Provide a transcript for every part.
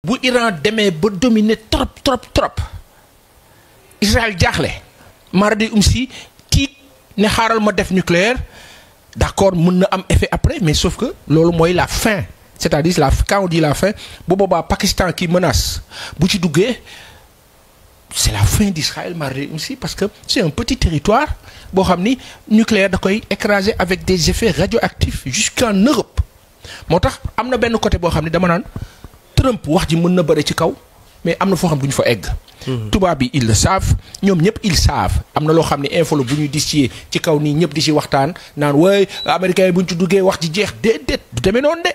bu Iran demee ba dominer trop Israël jaaxle maradi si tiit ne xaaral ma def nucléaire d'accord mën na am effet après mais sauf que loolu mooy la fin c'est-à-dire quand on dit la fin bu boobaa Pakistan qui menace bu ci duggee c'est la fin d'Israël maradi si parce que c'est un petit territoire boo xam ni nucléaire da koy écraser avec des effets radioactifs jusqu'en Europe moo tax am na benn côté boo xam ne dama naan Trump wax ji mën na bëre ci kaw mais am na foo xam ne du ñu fa egg. tubaab bi ils le savent ñoom ñëpp ils savent am na loo xam ne info la bu ñuy distiller ci kaw nii ñëpp di ci waxtaan naan waaye américains yi bu ñu ci duggee wax ji jeex déedéet du demee noonu de.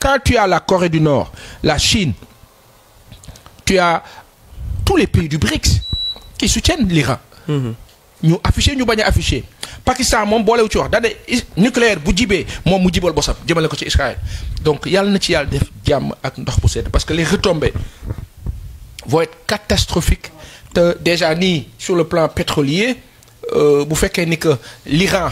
Quand tu as la Corée du Nord la Chine tu as tous les pays du BRICS qui soutiennent l'Iran. ñu affiché ñu bañ a affiché Pakistan moom boolewu ci wax da de nucléaire bu jibee moom mu jibal bosam jëmale ko ci Israël donc yàlla na ci yàlla def jàmm ak ndox bu sedd parce que les retombées vont être catastrophiques te déjà nii sur le plan pétrolier bu fekkee ni que l'Iran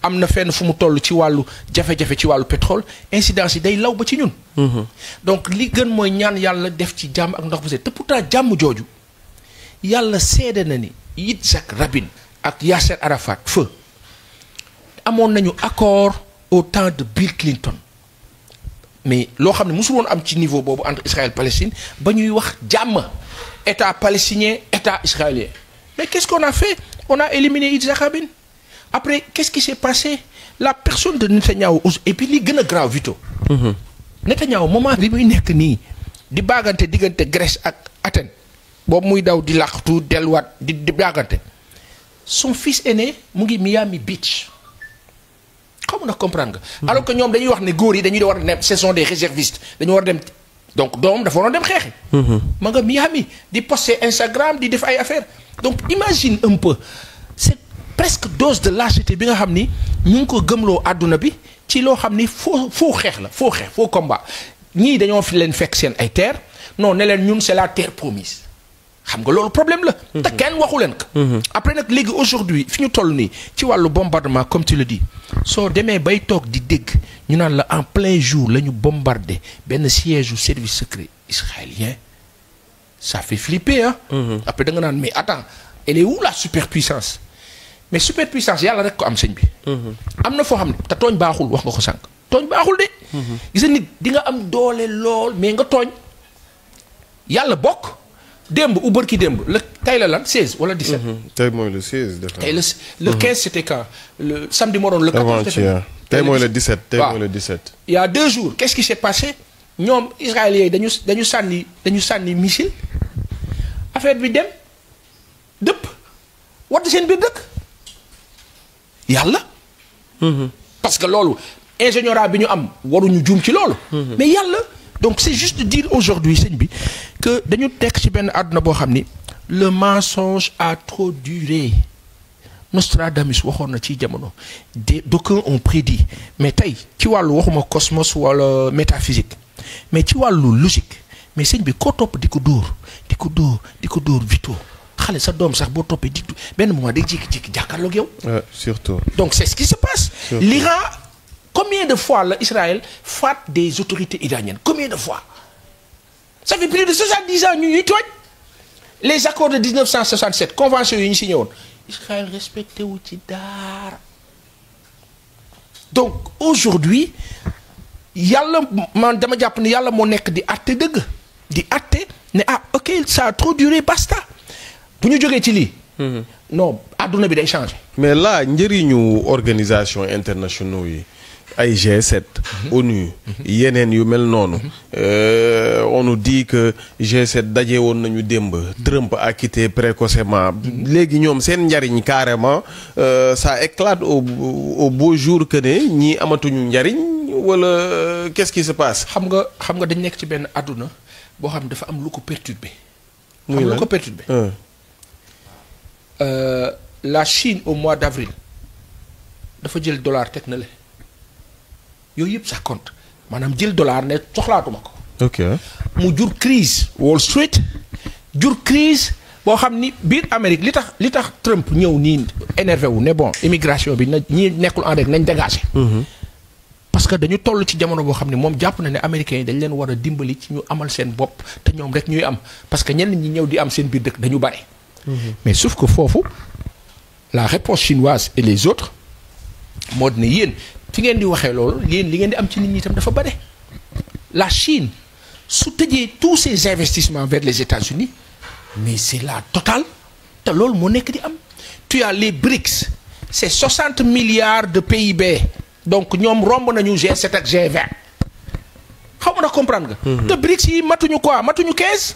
am na fenn fu mu toll ci wàllu jafe-jafe ci wàllu pétrole incidence yi day law ba ci ñun. donc li gën mooy ñaan yàlla def ci jàmm ak ndox bu sedd te pourtant jàmm jooju yàlla seede na ni Yitzhak Rabin ak Yasser Arafat feu amoon nañu accord au temps de Bill Clinton mais loo xam ne mosul woon am ci niveau boobu entre Israël Palestine ba ñuy wax jàmm état palestinien état israélien mais qu'est-ce qu'on a fait on a éliminé Yitzhak Rabin après qu'est-ce qui s'est passé la personne de Netanyahou et puis li gën a grave Vito Netanyahou moment bi muy nekk nii di baagante diggante Grèce ak Athènes boobu muy daw di laqatu delluwaat di baagante son fils aîné mu ngi Miami Beach xam na comprendre nga. alors que ñoom dañuy wax ne góor yi dañuy war a dem ce sont des réservistes dañu war a dem donc doom dafa waroon dem xeexi. ma nga Miami di poster Instagram di def ay affaires donc imagine un peu c'est presque dose de lâcheté bi nga xam ni ñu ngi ko gëmloo àdduna bi ci loo xam ni faux xeex la faux combat ñii dañoo fi leen fekk seen ay terre non ne leen ñun c'est la terre promise. xam nga loolu problème la. te kenn waxu leen ko. après nag léegi aujourd'hui fi ñu toll nii ci wàllu bombardement comme tu le dis soo demee bay toog di dégg ñu naan la en plein jour la ñu bombardé benn siège du service secret israélien ça fait flipper ah. après da nga naan mais attends elle est où la superpuissance mais superpuissance yàlla rek ko am sëñ bi. am na foo xam ne te tooñ baaxul wax nga ko sànq tooñ baaxul de. gis nga nit di nga am doole lool mais nga tooñ yàlla bokk. démb ou bërki démb le tey la lan 16 wala 17. tey mooy le 16. tey le 15 c'était quand le samedi moo doon le 14. tey mooy le 17. tey mooy le 17. il y a 2 jours qu'est-ce qui s'est passé ñoom israéliens yi dañu sànni missile affaire bi dem dëpp wadd seen biir dëkk yàlla. parce que loolu ingénieur bi ñu am waruñu juum ci loolu. mais yàlla. donc c'est juste de dire aujourd'hui sëñ bi que dañu tekk ci benn àdduna boo xam ni le mensonge a trop duré Nostradamus waxoon na ci jamono d'aucuns ont prédit mais tey ci wàllu waxuma cosmos wala métaphysique mais ci wàllu logique mais sëñ bi koo topp di ko dóor Vito xale sa doom sax boo toppee di benn moment day jékki-jékki jàkkaarloog yow. surtout. donc c'est ce qui se passe. Surtout. L'Iran combien de fois la Israël faat des autorités iraniennes combien de fois ça fait plus de 70 ans ñuy tooñ les accords de 1967 convention yi ñu signé woon Israël respecté wu ci dara donc aujourd'hui yàlla man dama jàpp ne yàlla moo nekk di àtte dëgg di àtte ne ok ça a trop duré basta bu ñu jógee ci lii. non adduna bi day changer. mais là njëriñu organisation internationaux yi. ay G7 ONU yeneen yu mel noonu on nous dit que G7 daje woon nañu démb Trump a quitté précocement léegi ñoom seen njariñ carrément ça éclate au beau jour que ne ñii amatuñu njariñ wala qu'est-ce qui se passe. xam nga dañ nekk ci benn àdduna boo xam ne dafa am lu ko perturbé. muy lu ko perturbé. La Chine au mois d'avril dafa jël dollar teg na le yooyu yëpp ça compte maanaam jël dollar ne soxlaatuma ko. ok mu jur crise Wall Street jur crise boo xam ni biir Amérique li tax Trump ñëw nii énervé wu ne bon immigration bi na ñi nekkul en règle nañ dégagé. parce que dañu toll ci jamono boo xam ne moom jàpp na ne américains yi dañ leen war a dimbali ci ñu amal seen bopp te ñoom rek ñuy am parce que ñenn ñi ñëw di am seen biir dëkk dañu bare. mais sauf que foofu la réponse chinoise et les autres moo di ne yéen fi ngeen di waxee loolu yéen li ngeen di am ci nit ñi itam dafa bare. la Chine su tëjee tous ses investissements vers les États-Unis mais c'est la totale te loolu moo nekk di am. tu as les BRICS c'est 60 milliards de PIB donc ñoom romb nañu G7 ak G20 xaw ma na comprendre nga. te BRICS yi matuñu quoi matuñu 15.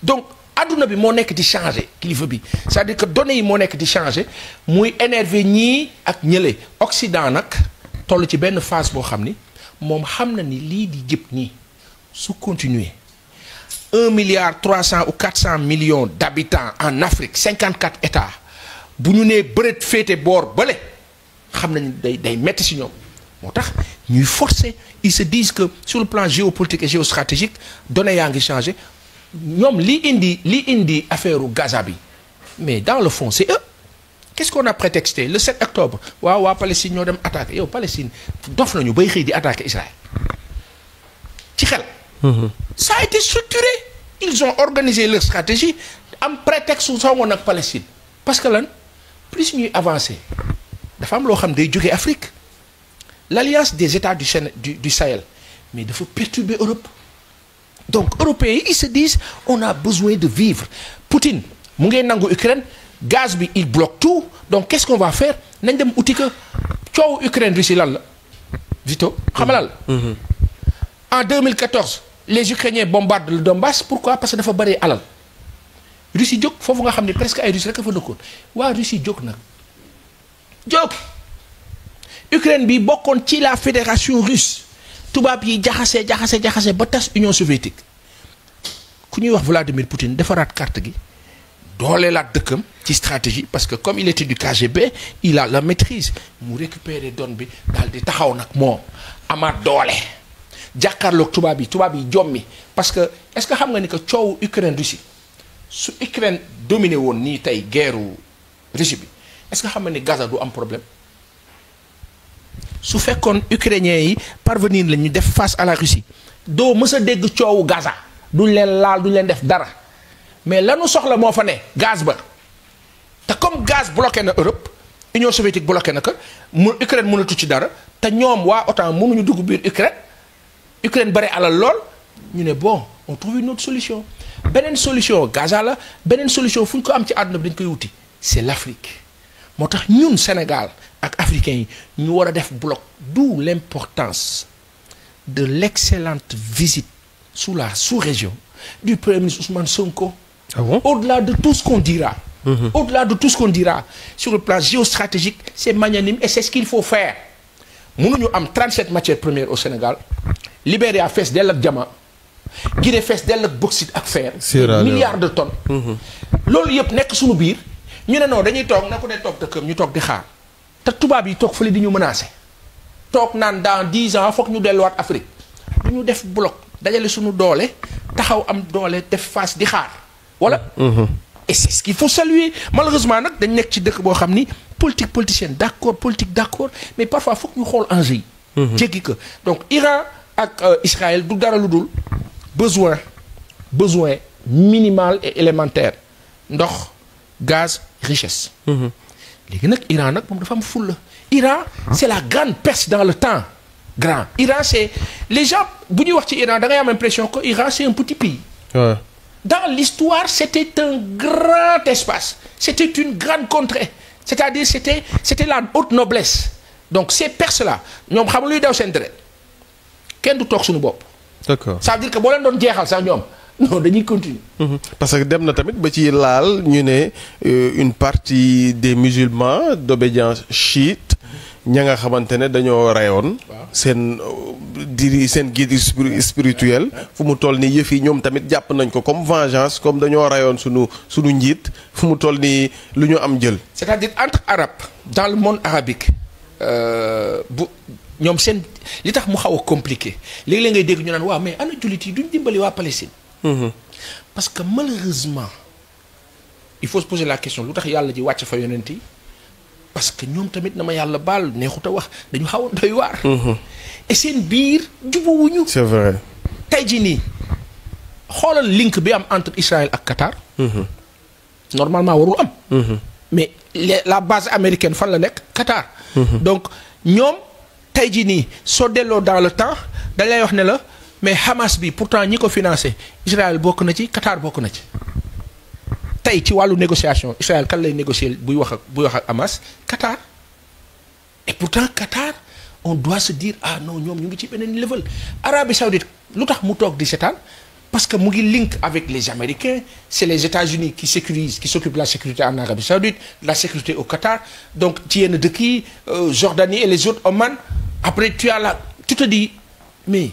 donc adduna bi moo nekk di changer kilifa bi c'est-à-dire que données yi moo nekk di changer muy énervé ñii ak ñële Occident nag toll ci benn phase boo xam ni moom xam na ni lii di jëpp nii su continuer 1 milliard 300 ou 400 millions d'habitants en Afrique 54 États bu ñu nee bëreet féete boor bële xam nañu day metti ci ñoom moo tax ñuy forcer ils se disent que sur le plan géopolitique et géostratégique données yaa ngi changé ñoom li indi affaire u Gaza bi mais dans le fond c'est eux qu'est-ce qu'on a prétexté le 7 octobre waa Palestine ñoo dem attaqué yow Palestine dof nañu bay xëy di attaqué Israël ci xel. Ça a été structuré ils ont organisé leur stratégie am prétexte su songoon ak Palestine parce que lan plus ñuy avancer dafa am loo xam day jógee Afrique l'alliance des États du Sahel mais dafa perturber Europe donc européens yi ils se disent on a besoin de vivre Poutine mu ngay nangu Ukraine gaz bi il bloque tout donc qu'est-ce qu'on va faire nañ dem uti que coowu Ukraine Russie lan la Vito xam nga lan la en 2014 les Ukrainiens bombardent le Donbass pourquoi parce que dafa bari alal Russie jóg foofu nga xam ne presque ay Russes rek a fa dëkkoon waa Russie jóg nag jóg Ukraine bi bokkoon ci la fédération russe tubaab yi jaxase ba tas Union soviétique ku ñuy wax Vladimir Poutine defaraat carte gi dooleelaat dëkkam ci stratégie parce que comme il était du KGB il a la maîtrise mu récupérer donne bi daal di taxaw nag moom amaat doole jàkkaarloog tubaab yi jommi parce que est-ce que xam nga ni que coowu Ukraine Russie su Ukraine dominé woon nii tey guerru Russie bi est-ce que xam nga ni Gaza du am problème su fekkoon ukrainiens yi parvenir la ñu def face à la Russie doo mës a dégg coowu Gaza duñ leen laal duñ leen def dara mais lanu soxla moo fa ne gaz ba te comme gaz bloqué na Europe Union soviétique bloqué na ko Ukraine mënatu ci dara te ñoom waa OTAN mënuñu dugg biir Ukraine bari alal lool ñu ne bon on trouve une autre solution beneen solution Gaza la beneen solution fu ñu ko am ci àdduna bi dañ koy wuti c'est l'Afrique moo tax ñun Sénégal ak africains yi ñu war a def bloc d'où l'importance de l'excellente visite sous la sous-région du Premier ministre Ousmane Sonko. Ah bon? Au-delà de tout ce qu'on dira. Au-delà de tout ce qu'on dira sur le plan géostratégique c'est magnanime et c'est ce qu'il faut faire mënuñu am 37 matières premières au Sénégal Libéria fees dell ak diamant Guinée fees dell ak bauxite ak fer milliards de tonnes loolu yëpp nekk suñu biir ñu ne non dañuy toog na ko ne toog dëkkam ñu toog di xaar te tubaab yi toog fële di ñu menacer toog naan dans 10 ans foog ñu delluwaat Afrique du ñu def bloc dajale suñu doole taxaw am doole def face di xaar voilà et c'est ce qu'il faut saluer malheureusement nag dañ nekk ci dëkk boo xam ni politicienne d'accord politique d'accord mais parfois foog ñu xool enjeu yi jéggi ko donc Iran ak Israël du dara lu dul besoin minimal et élémentaire ndox gaz richesse léegi nag Iran nag moom dafa am fulla Iran c'est la grande Perse dans le temps grand Iran c'est les gens bu ñuy wax ci Iran da ngay am l'impression que Iran c'est un petit pays dans l'histoire c'était un grand espace c'était une grande contrée c'est-à-dire c'était la haute noblesse donc ces Perses là ñoom xam luy daw seen deret kenn du toog suñu bopp d'accord ça veut dire que boo leen doon jeexal sax ñoom non dañuy continuer parce que dem na tamit ba ci laal ñu ne une partie des musulmans d'obédience chiite ña nga xamante ne dañoo reyoon seen guide spirituel fu mu toll nii yëf yi ñoom tamit jàpp nañ ko comme vengeance comme dañoo reyoon sunu njiit fu mu toll nii lu ñu am jël c'est-à-dire entre arabes dans le monde arabique bu ñoom seen li tax mu xaw a compliqué léegi-léeg ngay dégg ñu naan waaw mais ana jullit yi duñ dimbali waa Palestine parce que malheureusement il faut se poser la question lu tax yàlla ji wàcc fa yonent yi parce que ñoom tamit na ma yàlla baal neexut a wax dañu xaw a doy waar. et seen biir jubawuñu. c'est vrai. tey jii nii xoolal link bi am entre Israël ak Qatar. normalement warul am. mais la base américaine fan la nekk Qatar. donc ñoom tey jii nii soo delloo dans le temps dañ lay wax ne la mais Hamas bi pourtant ñi ko financé Israël bokk na ci Qatar bokk na ci. tey ci wàllu négociation Israël kan lay négocier buy wax ak Hamas Qatar et pourtant Qatar on doit se dire ah non ñoom ñu ngi ci beneen level. Arabie Saoudite lu tax mu toog di seetaan parce que mu ngi link avec les Américains c'est les États-Unis qui sécurisent qui s'occupent de la sécurité en Arabie Saoudite la sécurité au Qatar donc ci yenn dëkk yi Jordanie et les autres Oman après tu te dis mais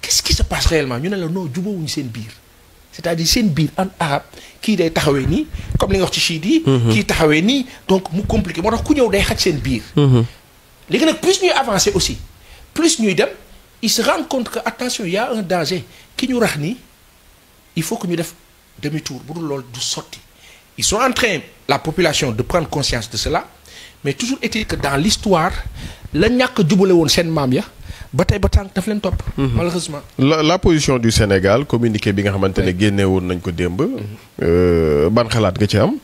qu'est-ce qui se passe réellement ñu ne la non jubóowuñu seen biir. c'est-à-dire seen biir en arabe kii day taxawee nii comme li nga wax ci chiite yi. kii taxawee nii donc mu compliqué moo tax ku ñëw day xaj seen biir. léegi nag plus ñuy avancer aussi plus ñuy dem ils se rendent compte que attention il y a un danger ki ñu rax nii il faut que ñu def demi-tour bu dul loolu du sotti. ils sont en train la population de prendre conscience de cela mais toujours est-il que dans l'histoire la ñàkk jubale woon seen maam ya. ba tey ba tànk daf leen topp. malheureusement. la position du Sénégal communiqué bi nga xamante ne génne woon nañ ko démb. ban xalaat nga ci am.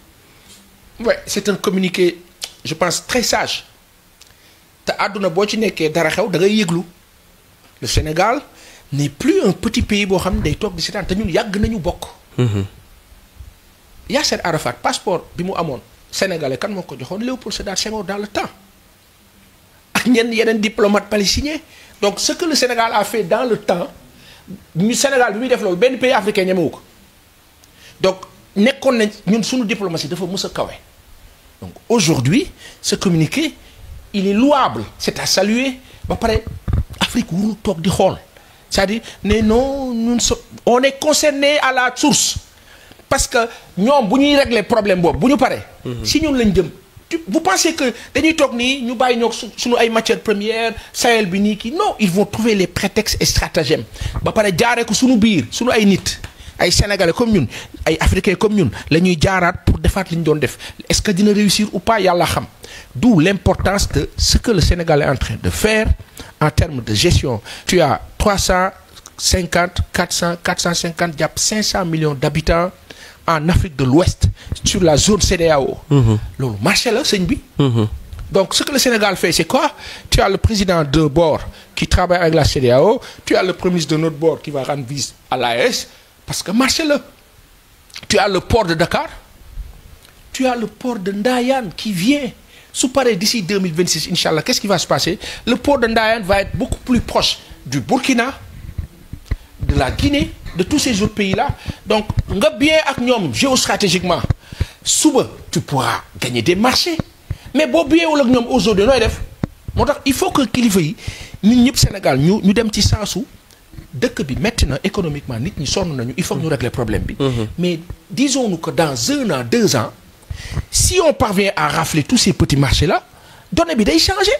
ouais c'est un communiqué je pense très sage te àdduna boo ci nekkee dara xew da ngay yëglu le Sénégal n'est plus un petit pays boo xam ne day toog di seetaan te ñun yàgg nañu bokk. Yasser Arafat passeport bi mu amoon sénégalais kan moo ko joxoon Léopold Sédar Senghor dans le temps ak yeneen diplomate palestinien. donc ce que le Sénégal a fait dans le temps ñu Sénégal bi muy def loolu benn pays africain ñemewu ko donc nekkoon nañ ñun suñu diplomatie dafa mës a kawe donc aujourd'hui ce communiqué il est louable c'est à saluer ba pare Afrique warul toog di xool c'est-à-dire ne non ñun on est concerné à la source parce que ñoom bu ñuy régler problème boobu bu ñu paree si ñun lañ jëm. vous pensez que dañuy toog nii ñu bàyyi ñoo suñu ay matières premières Sahel bi nii kii non ils vont trouver les prétextes et stratagèmes ba pare jaaree ko suñu biir suñu ay nit ay sénégalais comme ñun ay africains comme ñun la ñuy jaaraat pour defaat li ñu doon def est-ce que dina réussir ou pas yàlla xam d'où l'importance de ce que le Sénégal est en train de faire en termes de gestion. tu as 350 450 jàpp 500 millions d'habitants en Afrique de l'Ouest sur la zone CEDEAO. loolu marché la sëñ bi. donc ce que le Sénégal fait c'est quoi tu as le président d'un bord qui travaille avec la CEDEAO tu as le premier ministre de notre bord qui va rendre visite à l'AES parce que marché la. tu as le port de Dakar tu as le port de Ndayane qui vient su paree d'ici 2026 inchallah qu'est-ce qui va se passer le port de Ndayane va être beaucoup plus proche du Burkina de la Guinée de tous ces autres pays-là donc nga bien ak ñoom géostratégiquement suba tu pourras gagner des marchés mais boo biyeewul ak ñoom aujourd'hui nooy def moo tax il faut que kilifa yi ñun ñëpp Sénégal ñu dem ci sensu dëkk bi metti na économiquement nit ñi sonn nañu il faut que ñu régler problème bi mais disons-nous que dans 1 an 2 ans si on parvient à rafler tous ces petits marchés-là données bi day changer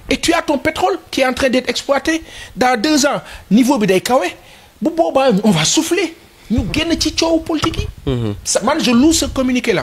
et tu as ton pétrole qui est en train d'être exploité dans 2 ans niveau bi day kawe bu boobaa on va souffler ñu génn ci coow politique yi. man je loue ce communiqué là.